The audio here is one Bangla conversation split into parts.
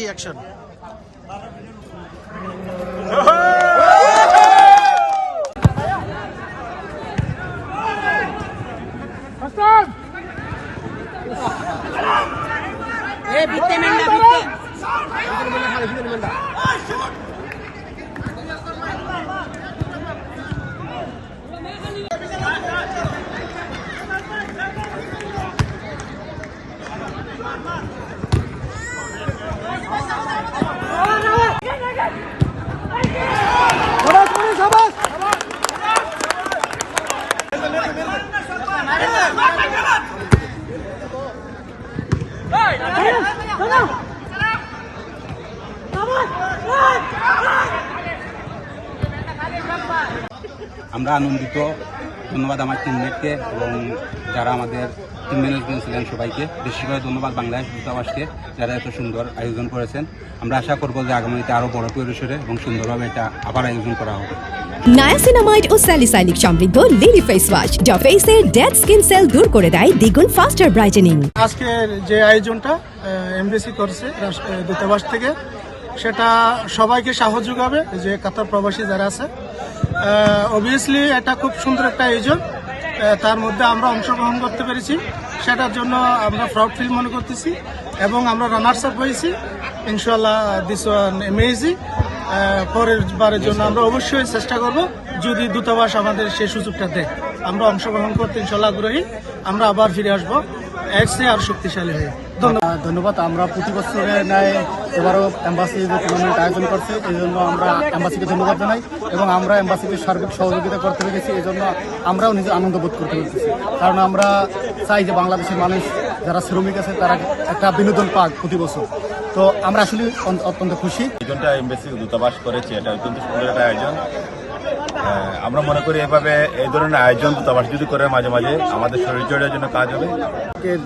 অ্যাকশন। আমরা আনন্দিত। ধন্যবাদ আমার টিমমেটকে এবং যারা আমাদের টিম ম্যানেজমেন্ট ছিলেন সবাইকে। বেশি করে ধন্যবাদ বাংলাদেশ দূতাবাসকে, যারা এত সুন্দর আয়োজন করেছেন। আমরা আশা করব যে আগামীতে আরও বড় পরিসরে এবং সুন্দরভাবে এটা আবার আয়োজন করা হবে। নায়াসিনামাইড ও স্যালিসাইলিক সমৃদ্ধ লিলি ফেস ওয়াশ যা ফেসের ডেড স্কিন সেল দূর করে দেয় দ্বিগুণ ফাস্টার ব্রাইটেনিং। আজকের যে আয়োজনটা এমবেসি করছে দূতাবাস থেকে, সেটা সবাইকে সাহস যোগাবে যে কাতার প্রবাসী যারা আছে। অবভিয়াসলি এটা খুব সুন্দর একটা আয়োজন, তার মধ্যে আমরা অংশগ্রহণ করতে পেরেছি, সেটার জন্য আমরা প্রাউড ফিল মনে করতেছি এবং আমরা রানার্স আপ হয়েছি। ইনশাল্লাহ দিস ওয়ান অ্যামেজিং। পরের বারের জন্য আমরা অবশ্যই চেষ্টা করব, যদি দূতাবাস আমাদের সেই সুযোগটা দেয়। আমরা অংশগ্রহণ করতে ইনশাল্লাহ আগ্রহী। আমরা আবার ফিরে আসবো এর চেয়ে আর শক্তিশালী হয়ে। ধন্যবাদ। আমরা প্রতি বছরের ন্যায় এবারও এম্বাসি যে টুর্নামেন্ট আয়োজন করছে, এই জন্য আমরা এম্বাসিকে ধন্যবাদ জানাই এবং আমরা এম্বাসিকে সার্বিক সহযোগিতা করতে পেরেছি। এই জন্য আমরাও নিজে আনন্দ বোধ করতে পেরেছি, কারণ আমরা চাই যে বাংলাদেশের মানুষ যারা শ্রমিক আছে তারা একটা বিনোদন পাক প্রতি বছর। তো আমরা আসলে অত্যন্ত খুশি। আয়োজনটা এমবেসি দূতাবাস করেছে, এটা অত্যন্ত সুন্দর একটা আয়োজন। আমরা মনে করি এভাবে এই ধরনের আয়োজন দূতাবাস যদি করে মাঝে মাঝে আমাদের শরীরচর্চার জন্য কাজ হবে।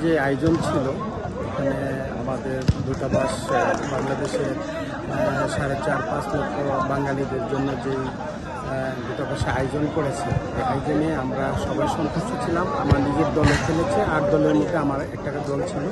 যে আয়োজন ছিল এখানে আমাদের দূতাবাস বাংলাদেশের 4.5-5 লক্ষ বাঙালিদের জন্য যে দূতাবাসে আয়োজন করেছে, এই আয়োজনে আমরা সবাই সন্তুষ্ট ছিলাম। আমার নিজের দলে খেলেছে, 8 দলের মধ্যে আমার একটা দল ছিল।